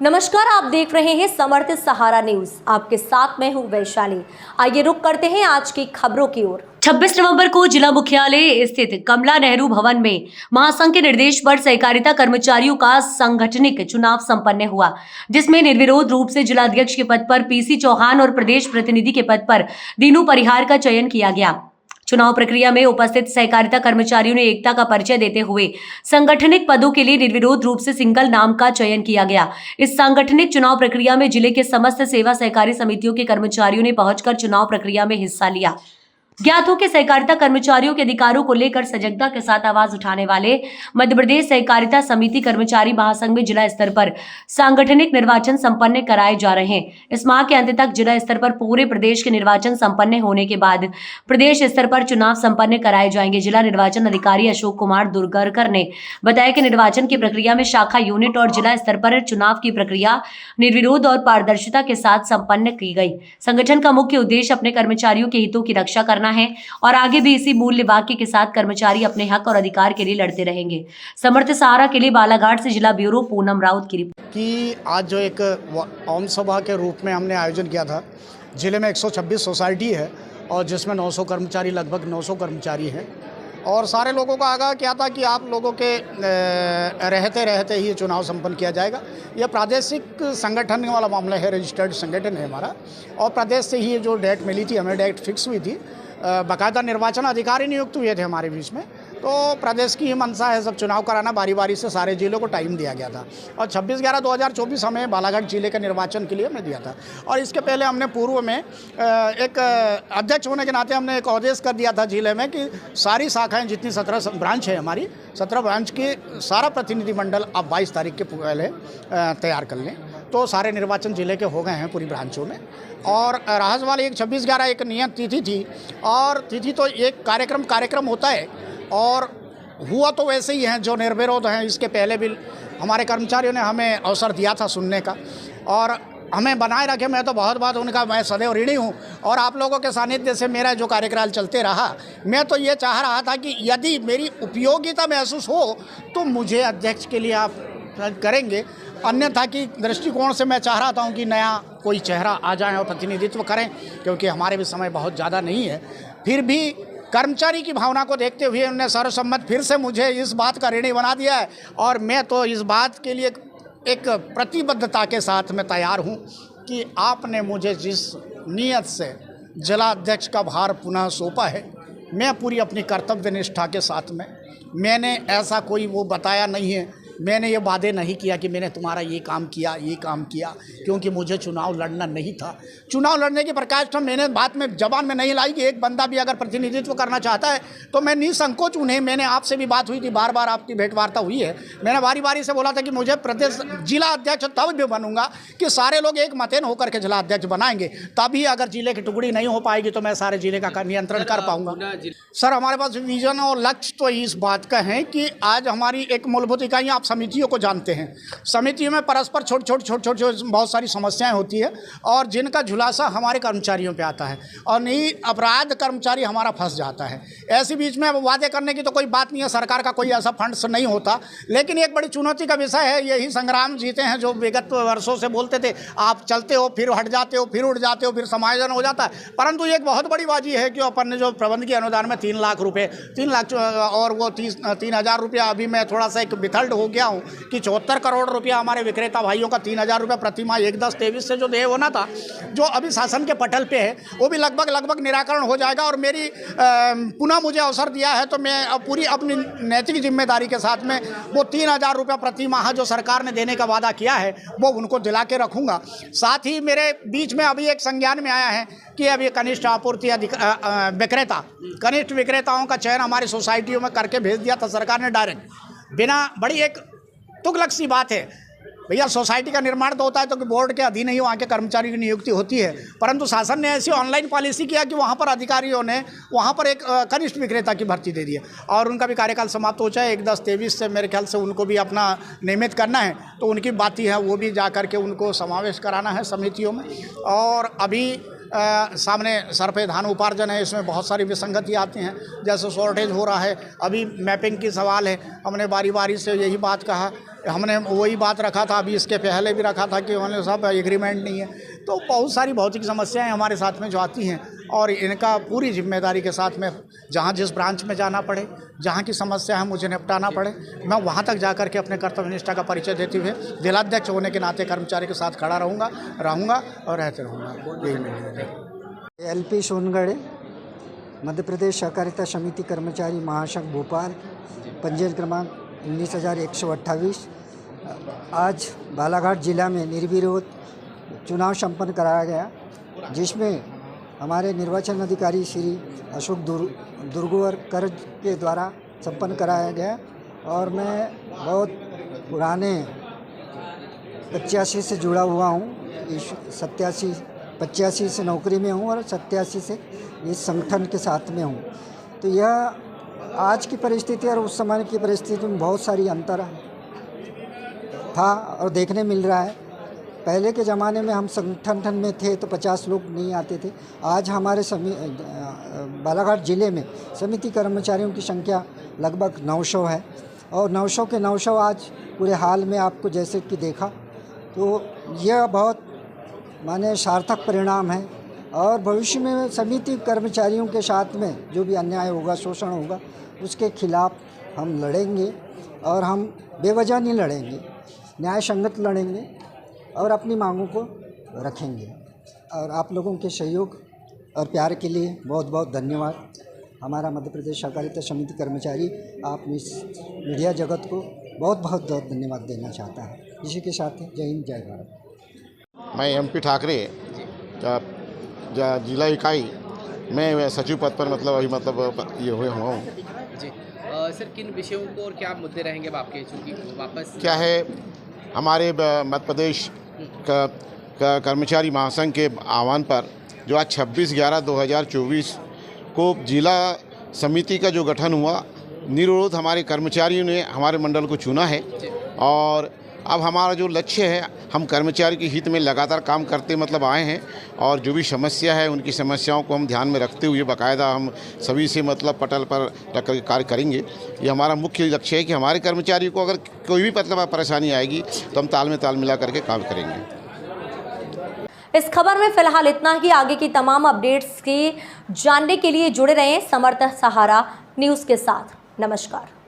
नमस्कार, आप देख रहे हैं समर्थ सहारा न्यूज। आपके साथ मैं हूं वैशाली। आइए रुक करते हैं आज की खबरों की ओर। 26 नवंबर को जिला मुख्यालय स्थित कमला नेहरू भवन में महासंघ के निर्देश पर सहकारिता कर्मचारियों का सांगठनिक चुनाव संपन्न हुआ, जिसमें निर्विरोध रूप से जिलाध्यक्ष के पद पर पीसी चौहान और प्रदेश प्रतिनिधि के पद पर दीनू परिहार का चयन किया गया। चुनाव प्रक्रिया में उपस्थित सहकारिता कर्मचारियों ने एकता का परिचय देते हुए संगठनिक पदों के लिए निर्विरोध रूप से सिंगल नाम का चयन किया गया। इस सांगठनिक चुनाव प्रक्रिया में जिले के समस्त सेवा सहकारी समितियों के कर्मचारियों ने पहुंचकर चुनाव प्रक्रिया में हिस्सा लिया। ज्ञात हो कि सहकारिता कर्मचारियों के अधिकारों को लेकर सजगता के साथ आवाज उठाने वाले मध्य प्रदेश सहकारिता समिति कर्मचारी महासंघ में जिला स्तर पर सांगठनिक निर्वाचन संपन्न कराए जा रहे हैं। इस माह के अंत तक जिला स्तर पर पूरे प्रदेश के निर्वाचन संपन्न होने के बाद प्रदेश स्तर पर चुनाव संपन्न कराए जाएंगे। जिला निर्वाचन अधिकारी अशोक कुमार दुर्गरकर ने बताया कि निर्वाचन की प्रक्रिया में शाखा यूनिट और जिला स्तर पर चुनाव की प्रक्रिया निर्विरोध और पारदर्शिता के साथ संपन्न की गई। संगठन का मुख्य उद्देश्य अपने कर्मचारियों के हितों की रक्षा करना है और आगे भी इसी मूल्य वाक्य के साथ कर्मचारी अपने हक और अधिकार के लिए लड़ते रहेंगे। समर्थ सहारा के लिए बालाघाट से जिला ब्यूरो पूनम राउत की रिपोर्ट। कि आज जो एक आम सभा के रूप में हमने आयोजन किया था, जिले में 126 सोसाइटी है और जिसमें 900 कर्मचारी, लगभग 900 कर्मचारी हैं और सारे लोगों का आगाह किया था कि आप लोगों के रहते रहते ही चुनाव संपन्न किया जाएगा। यह प्रादेशिक संगठन वाला मामला है, रजिस्टर्ड संगठन है हमारा और प्रदेश से ही जो डेट मिली थी, हमें डेट फिक्स हुई थी, बाकायदा निर्वाचन अधिकारी नियुक्त हुए थे हमारे बीच में। तो प्रदेश की ही मंशा है सब चुनाव कराना, बारी बारी से सारे जिलों को टाइम दिया गया था और 26/11/2024 हमें बालाघाट जिले के निर्वाचन के लिए हमें दिया था। और इसके पहले हमने पूर्व में एक अध्यक्ष होने के नाते हमने एक आदेश कर दिया था जिले में कि सारी शाखाएं, जितनी 17 ब्रांच है हमारी, 17 ब्रांच के सारा प्रतिनिधिमंडल आप 22 तारीख के पहले तैयार कर लें। तो सारे निर्वाचन जिले के हो गए हैं पूरी ब्रांचों में। और राहत वाली एक 26/11 एक नियत तिथि थी और तिथि तो एक कार्यक्रम होता है और हुआ तो वैसे ही हैं जो निर्विरोध हैं। इसके पहले भी हमारे कर्मचारियों ने हमें अवसर दिया था सुनने का और हमें बनाए रखे। मैं तो बहुत बात उनका मैं सदैव ऋणी हूँ और आप लोगों के सानिध्य से मेरा जो कार्यकाल चलते रहा, मैं तो ये चाह रहा था कि यदि मेरी उपयोगिता महसूस हो तो मुझे अध्यक्ष के लिए आप करेंगे, अन्यथा की दृष्टिकोण से मैं चाह रहा था कि नया कोई चेहरा आ जाए और प्रतिनिधित्व करें, क्योंकि हमारे भी समय बहुत ज़्यादा नहीं है। फिर भी कर्मचारी की भावना को देखते हुए उन्होंने सर्वसम्मत फिर से मुझे इस बात का ऋणी बना दिया है और मैं तो इस बात के लिए एक प्रतिबद्धता के साथ मैं तैयार हूँ कि आपने मुझे जिस नीयत से जिला अध्यक्ष का भार पुनः सौंपा है, मैं पूरी अपनी कर्तव्य निष्ठा के साथ में, मैंने ऐसा कोई वो बताया नहीं है, मैंने ये वादे नहीं किया कि मैंने तुम्हारा ये काम किया, क्योंकि मुझे चुनाव लड़ना नहीं था। चुनाव लड़ने की प्रकाश मैंने बात में जबान में नहीं लाई कि एक बंदा भी अगर प्रतिनिधित्व करना चाहता है तो मैं निसंकोच उन्हें, मैंने आपसे भी बात हुई थी, बार बार आपकी भेंट वार्ता हुई है, मैंने बारी बारी से बोला था कि मुझे प्रदेश जिला अध्यक्ष तब भी बनूंगा कि सारे लोग एक मतैन होकर के जिला अध्यक्ष बनाएंगे, तभी अगर जिले की टुकड़ी नहीं हो पाएगी तो मैं सारे जिले का नियंत्रण कर पाऊंगा। सर, हमारे पास विजन और लक्ष्य तो इस बात का है कि आज हमारी एक मूलभूत इकाई, आप समितियों को जानते हैं, समितियों में परस्पर छोट बहुत सारी समस्याएं होती है और जिनका झुलासा हमारे कर्मचारियों पे आता है और नहीं अपराध कर्मचारी हमारा फंस जाता है। ऐसी बीच में अब वादे करने की तो कोई बात नहीं है, सरकार का कोई ऐसा फंड्स नहीं होता, लेकिन एक बड़ी चुनौती का विषय है। यही संग्राम जीते हैं जो विगत वर्षों से बोलते थे, आप चलते हो फिर हट जाते हो, फिर उठ जाते हो, फिर समायोजन हो जाता है। परंतु एक बहुत बड़ी बाजी है कि अपन ने जो प्रबंधकीय अनुदान में 3 लाख रुपये, 3 लाख और वो 3,000 रुपया, अभी मैं थोड़ा सा एक विथल्ड हो गया हूँ कि 74 करोड़ रुपया हमारे विक्रेता भाइयों का 3,000 रुपये प्रति माह 1/10/23 से जो देय होना था, जो अभी शासन के पटल पे है, वो भी लगभग निराकरण हो जाएगा। और मेरी पुनः मुझे अवसर दिया है तो मैं पूरी अपनी नैतिक जिम्मेदारी के साथ में वो 3,000 रुपया प्रति माह जो सरकार ने देने का वादा किया है वो उनको दिला के रखूँगा। साथ ही मेरे बीच में अभी एक संज्ञान में आया है कि अभी कनिष्ठ आपूर्ति विक्रेता, कनिष्ठ विक्रेताओं का चयन हमारी सोसाइटियों में करके भेज दिया था सरकार ने डायरेक्ट, बिना, बड़ी एक तुगलक सी बात है भैया। सोसाइटी का निर्माण तो होता है तो कि बोर्ड के अधीन ही वहाँ के कर्मचारी की नियुक्ति होती है, परंतु शासन ने ऐसी ऑनलाइन पॉलिसी किया कि वहाँ पर अधिकारियों ने वहाँ पर एक कनिष्ठ विक्रेता की भर्ती दे दी है और उनका भी कार्यकाल समाप्त हो जाए 1/10/23 से, मेरे ख्याल से उनको भी अपना नियमित करना है, तो उनकी बात ही है, वो भी जा कर के उनको समावेश कराना है समितियों में। और अभी सामने सर पे धान उपार्जन है, इसमें बहुत सारी विसंगति आती हैं, जैसे शॉर्टेज हो रहा है, अभी मैपिंग की सवाल है। हमने बारी बारी से यही बात कहा हमने वही बात रखा था, अभी इसके पहले भी रखा था कि उन्होंने सब एग्रीमेंट नहीं है। तो बहुत सारी भौतिक समस्याएं हमारे साथ में जो आती हैं और इनका पूरी जिम्मेदारी के साथ में जहां जिस ब्रांच में जाना पड़े, जहां की समस्या है मुझे निपटाना पड़े, मैं वहां तक जाकर के अपने कर्तव्य निष्ठा का परिचय देते हुए जिलाध्यक्ष होने के नाते कर्मचारी के साथ खड़ा रहूँगा और रहते रहूँगा। यही मेरी एलपी सोनगढ़, मध्य प्रदेश सहकारिता समिति कर्मचारी महासंघ भोपाल, पंजीयन क्रमांक 19,128। आज बालाघाट जिला में निर्विरोध चुनाव संपन्न कराया गया, जिसमें हमारे निर्वाचन अधिकारी श्री अशोक दुर्गुवरकर के द्वारा संपन्न कराया गया। और मैं बहुत पुराने 85 से जुड़ा हुआ हूँ। 85 से नौकरी में हूँ और 87 से इस संगठन के साथ में हूँ। तो यह आज की परिस्थिति और उस समय की परिस्थिति में बहुत सारी अंतर था और देखने मिल रहा है। पहले के ज़माने में हम संगठन में थे तो 50 लोग नहीं आते थे। आज हमारे बालाघाट ज़िले में समिति कर्मचारियों की संख्या लगभग 900 है और 900 के 900 आज पूरे हाल में आपको जैसे कि देखा, तो यह बहुत माने सार्थक परिणाम है। और भविष्य में समिति कर्मचारियों के साथ में जो भी अन्याय होगा, शोषण होगा, उसके खिलाफ हम लड़ेंगे और हम बेवजह नहीं लड़ेंगे, न्याय संगत लड़ेंगे और अपनी मांगों को रखेंगे। और आप लोगों के सहयोग और प्यार के लिए बहुत बहुत धन्यवाद। हमारा मध्य प्रदेश सहकारिता समिति कर्मचारी आप इस मीडिया जगत को बहुत बहुत धन्यवाद देना चाहता है। इसी के साथ जय हिंद, जय भारत। मैं MP ठाकरे जिला इकाई में सचिव पद पर ये हुए हुआ हूँ जी। सर, किन विषयों को और क्या मुद्दे रहेंगे अब आपके, चूँकि वापस क्या है, हमारे मध्य प्रदेश का कर्मचारी महासंघ के आह्वान पर जो आज 26/11/2024 को जिला समिति का जो गठन हुआ, निर्विरोध हमारे कर्मचारियों ने हमारे मंडल को चुना है। और अब हमारा जो लक्ष्य है, हम कर्मचारी के हित में लगातार काम करते आए हैं और जो भी समस्या है उनकी समस्याओं को हम ध्यान में रखते हुए बाकायदा हम सभी से पटल पर रख कर कार्य करेंगे। ये हमारा मुख्य लक्ष्य है कि हमारे कर्मचारियों को अगर कोई भी परेशानी आएगी तो हम ताल में ताल मिला करके काम करेंगे। इस खबर में फिलहाल इतना ही। आगे की तमाम अपडेट्स के जानने के लिए जुड़े रहें समर्थ सहारा न्यूज़ के साथ। नमस्कार।